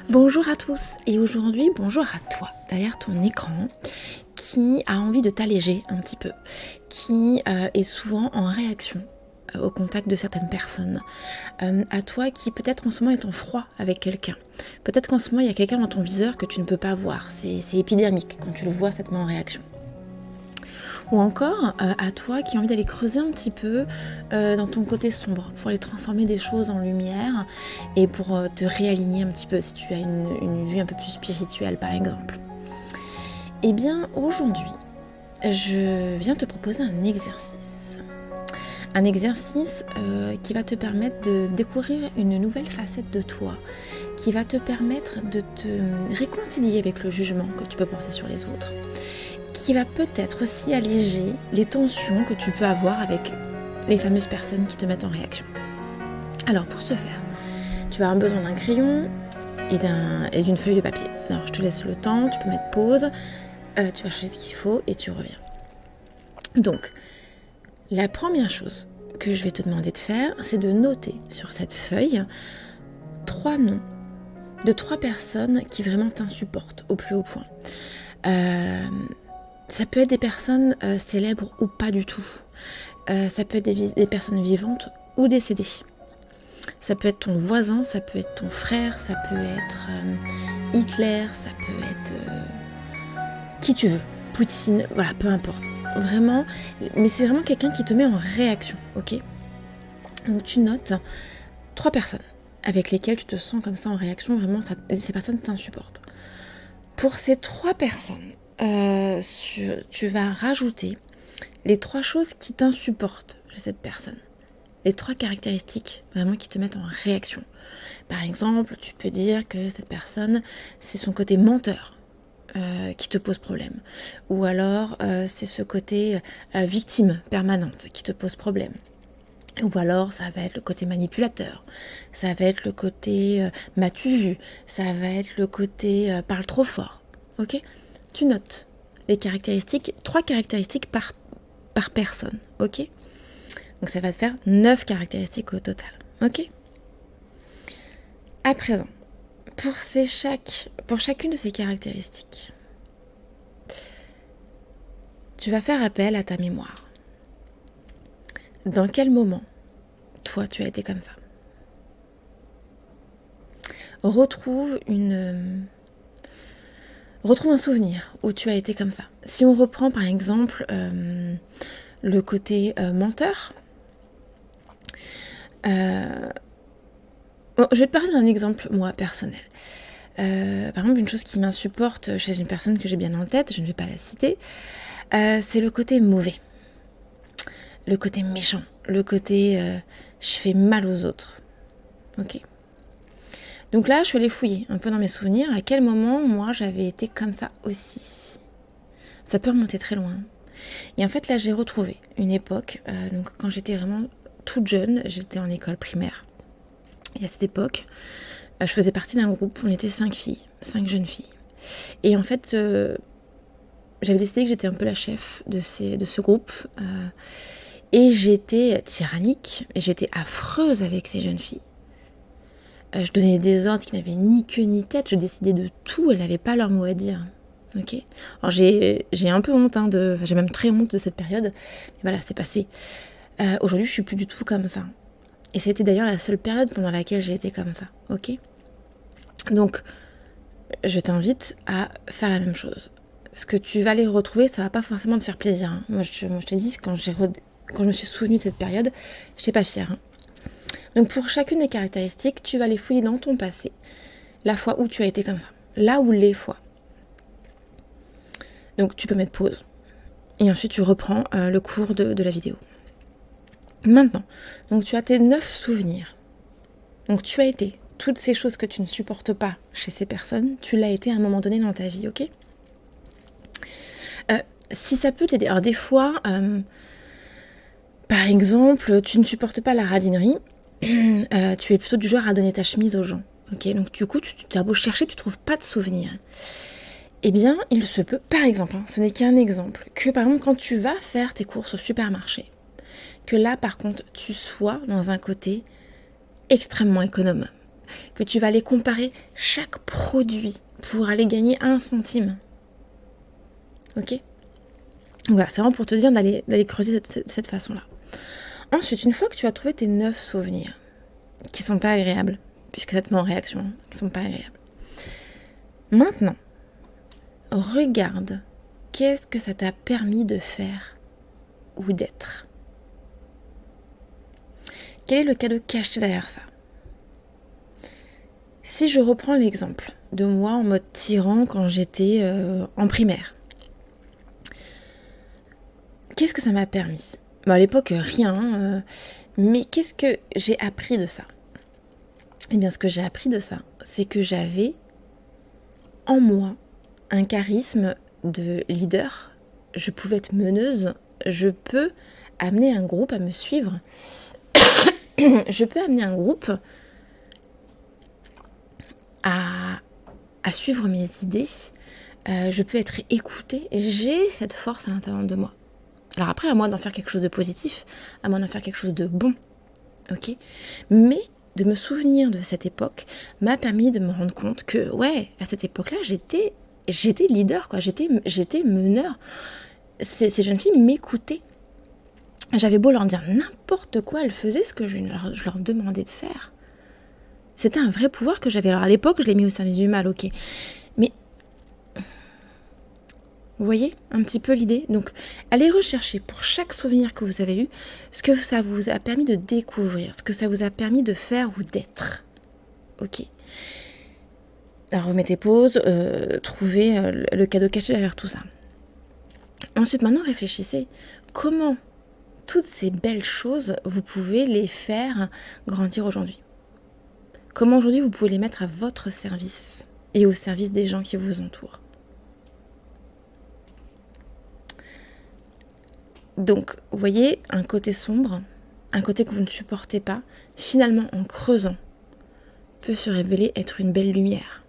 Bonjour à tous et aujourd'hui bonjour à toi derrière ton écran qui a envie de t'alléger un petit peu, qui est souvent en réaction au contact de certaines personnes, à toi qui peut-être en ce moment est en froid avec quelqu'un, peut-être qu'en ce moment il y a quelqu'un dans ton viseur que tu ne peux pas voir, c'est épidermique quand tu le vois, ça te met en réaction. Ou encore à toi qui a envie d'aller creuser un petit peu dans ton côté sombre pour aller transformer des choses en lumière et pour te réaligner un petit peu si tu as une vue un peu plus spirituelle par exemple. Eh bien aujourd'hui, je viens te proposer un exercice. Un exercice qui va te permettre de découvrir une nouvelle facette de toi, qui va te permettre de te réconcilier avec le jugement que tu peux porter sur les autres, qui va peut-être aussi alléger les tensions que tu peux avoir avec les fameuses personnes qui te mettent en réaction. Alors pour ce faire, tu vas avoir besoin d'un crayon et d'une feuille de papier. Alors je te laisse le temps, tu peux mettre pause, tu vas chercher ce qu'il faut et tu reviens. Donc, la première chose que je vais te demander de faire, c'est de noter sur cette feuille 3 noms de 3 personnes qui vraiment t'insupportent au plus haut point. Ça peut être des personnes célèbres ou pas du tout. Ça peut être des personnes vivantes ou décédées. Ça peut être ton voisin, ça peut être ton frère, ça peut être Hitler, ça peut être qui tu veux, Poutine, voilà, peu importe. Vraiment, mais c'est vraiment quelqu'un qui te met en réaction, ok ? Donc tu notes 3 personnes avec lesquelles tu te sens comme ça en réaction, vraiment, ces personnes t'insupportent. Pour ces 3 personnes, tu vas rajouter les 3 choses qui t'insupportent chez cette personne. Les 3 caractéristiques vraiment qui te mettent en réaction. Par exemple, tu peux dire que cette personne, c'est son côté menteur qui te pose problème. Ou alors, c'est ce côté victime permanente qui te pose problème. Ou alors, ça va être le côté manipulateur. Ça va être le côté m'as-tu vu. Ça va être le côté parle trop fort. Ok ? Tu notes les caractéristiques, 3 caractéristiques par personne. Ok ? Donc ça va te faire 9 caractéristiques au total. Ok ? À présent, pour chacune de ces caractéristiques, tu vas faire appel à ta mémoire. Dans quel moment, toi, tu as été comme ça ? Retrouve un souvenir où tu as été comme ça. Si on reprend par exemple le côté menteur, je vais te parler d'un exemple, moi, personnel. Par exemple, une chose qui m'insupporte chez une personne que j'ai bien en tête, je ne vais pas la citer, c'est le côté mauvais, le côté méchant, le côté je fais mal aux autres. Ok. Donc là, je suis allée fouiller un peu dans mes souvenirs à quel moment, moi, j'avais été comme ça aussi. Ça peut remonter très loin. Et en fait, là, j'ai retrouvé une époque, donc quand j'étais vraiment toute jeune, j'étais en école primaire. Et à cette époque, je faisais partie d'un groupe, on était 5 jeunes filles. Et en fait, j'avais décidé que j'étais un peu la chef de ce groupe. Et j'étais tyrannique, et j'étais affreuse avec ces jeunes filles. Je donnais des ordres qui n'avaient ni queue ni tête, je décidais de tout, elles n'avaient pas leur mot à dire. Ok. Alors j'ai un peu honte, j'ai même très honte de cette période, mais voilà, c'est passé. Aujourd'hui, je suis plus du tout comme ça. Et c'était d'ailleurs la seule période pendant laquelle j'ai été comme ça, ok ? Donc, je t'invite à faire la même chose. Ce que tu vas les retrouver, ça va pas forcément te faire plaisir. Hein. Moi, je te dis, quand je me suis souvenue de cette période, je n'étais pas fière. Hein. Donc, pour chacune des caractéristiques, tu vas les fouiller dans ton passé. La fois où tu as été comme ça. Là où les fois. Donc, tu peux mettre pause. Et ensuite, tu reprends le cours de la vidéo. Maintenant, donc tu as tes 9 souvenirs. Donc tu as été toutes ces choses que tu ne supportes pas chez ces personnes, tu l'as été à un moment donné dans ta vie, ok ? Si ça peut t'aider, alors des fois, par exemple, tu ne supportes pas la radinerie, tu es plutôt du genre à donner ta chemise aux gens, ok ? Donc du coup, tu as beau chercher, tu ne trouves pas de souvenirs. Eh bien, il se peut, par exemple, ce n'est qu'un exemple, que par exemple, quand tu vas faire tes courses au supermarché, que là, par contre, tu sois dans un côté extrêmement économe. que tu vas aller comparer chaque produit pour aller gagner 1 centime. Ok ? Voilà, c'est vraiment pour te dire d'aller creuser de cette façon-là. Ensuite, une fois que tu as trouvé tes 9 souvenirs, qui sont pas agréables, puisque ça te met en réaction, qui sont pas agréables. Maintenant, regarde, qu'est-ce que ça t'a permis de faire ou d'être ? Quel est le cadeau caché derrière ça ? Si je reprends l'exemple de moi en mode tyran quand j'étais en primaire, qu'est-ce que ça m'a permis ? À l'époque, rien, mais qu'est-ce que j'ai appris de ça ? Eh bien, ce que j'ai appris de ça, c'est que j'avais en moi un charisme de leader. Je pouvais être meneuse, je peux amener un groupe à me suivre. Je peux amener un groupe à suivre mes idées. Je peux être écoutée. J'ai cette force à l'intérieur de moi. Alors après, à moi d'en faire quelque chose de positif, à moi d'en faire quelque chose de bon. Ok ? Mais de me souvenir de cette époque m'a permis de me rendre compte que, ouais, à cette époque-là, j'étais leader, quoi. J'étais meneur. Ces jeunes filles m'écoutaient. J'avais beau leur dire n'importe quoi, elles faisaient ce que je leur demandais de faire. C'était un vrai pouvoir que j'avais. Alors à l'époque, je l'ai mis au service du mal, ok. Mais, vous voyez un petit peu l'idée ? Donc, allez rechercher pour chaque souvenir que vous avez eu, ce que ça vous a permis de découvrir, ce que ça vous a permis de faire ou d'être. Ok. Alors, remettez pause, trouvez le cadeau caché derrière tout ça. Ensuite, maintenant, réfléchissez. Comment toutes ces belles choses, vous pouvez les faire grandir aujourd'hui ? Comment aujourd'hui vous pouvez les mettre à votre service et au service des gens qui vous entourent ? Donc, vous voyez, un côté sombre, un côté que vous ne supportez pas, finalement, en creusant, peut se révéler être une belle lumière.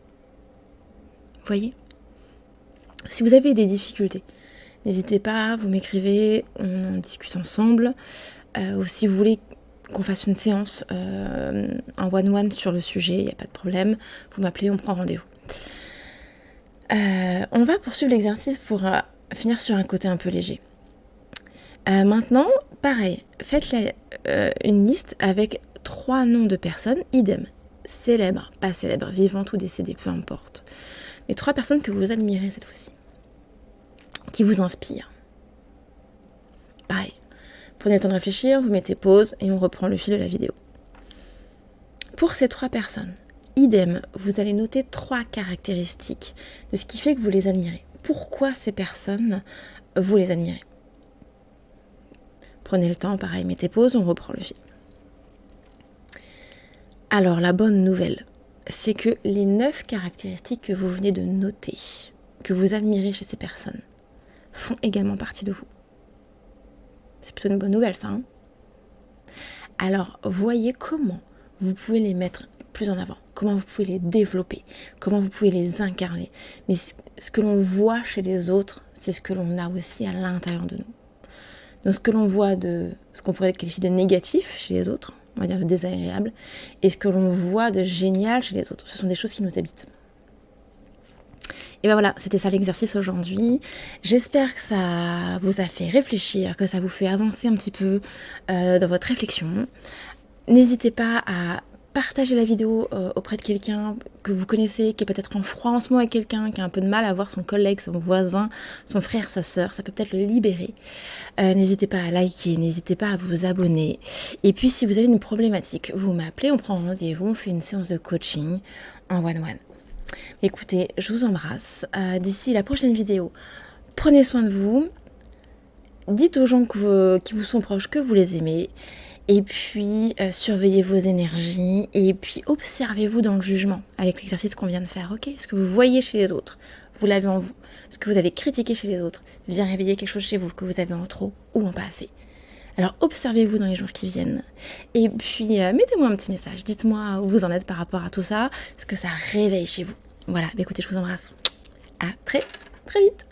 Vous voyez ? Si vous avez des difficultés, n'hésitez pas, vous m'écrivez, on en discute ensemble. Ou si vous voulez qu'on fasse une séance en one-one sur le sujet, il n'y a pas de problème. Vous m'appelez, on prend rendez-vous. On va poursuivre l'exercice pour finir sur un côté un peu léger. Maintenant, pareil, faites une liste avec 3 noms de personnes, idem, célèbres, pas célèbres, vivantes ou décédées, peu importe. Mais 3 personnes que vous admirez cette fois-ci, qui vous inspirent. Pareil, prenez le temps de réfléchir, vous mettez pause et on reprend le fil de la vidéo. Pour ces 3 personnes, idem, vous allez noter 3 caractéristiques de ce qui fait que vous les admirez. Pourquoi ces personnes, vous les admirez ? Prenez le temps, pareil, mettez pause, on reprend le fil. Alors, la bonne nouvelle, c'est que les 9 caractéristiques que vous venez de noter, que vous admirez chez ces personnes, font également partie de vous. C'est plutôt une bonne nouvelle, ça, hein ? Alors, voyez comment vous pouvez les mettre plus en avant, comment vous pouvez les développer, comment vous pouvez les incarner. Mais ce que l'on voit chez les autres, c'est ce que l'on a aussi à l'intérieur de nous. Donc ce que l'on voit de ce qu'on pourrait qualifier de négatif chez les autres, on va dire le désagréable, et ce que l'on voit de génial chez les autres, ce sont des choses qui nous habitent. Et ben voilà, c'était ça l'exercice aujourd'hui. J'espère que ça vous a fait réfléchir, que ça vous fait avancer un petit peu dans votre réflexion. N'hésitez pas à partager la vidéo auprès de quelqu'un que vous connaissez, qui est peut-être en froid en ce moment avec quelqu'un, qui a un peu de mal à voir son collègue, son voisin, son frère, sa sœur, ça peut peut-être le libérer. N'hésitez pas à liker, n'hésitez pas à vous abonner. Et puis si vous avez une problématique, vous m'appelez, on prend rendez-vous, on fait une séance de coaching en one-one. Écoutez, je vous embrasse. D'ici la prochaine vidéo, prenez soin de vous. Dites aux gens qui vous sont proches que vous les aimez. Et puis, surveillez vos énergies. Et puis, observez-vous dans le jugement avec l'exercice qu'on vient de faire. Ok ? Ce que vous voyez chez les autres, vous l'avez en vous. Ce que vous allez critiquer chez les autres vient réveiller quelque chose chez vous que vous avez en trop ou en pas assez. Alors, observez-vous dans les jours qui viennent. Et puis, mettez-moi un petit message. Dites-moi où vous en êtes par rapport à tout ça. Ce que ça réveille chez vous. Voilà, écoutez, je vous embrasse. À très, très vite.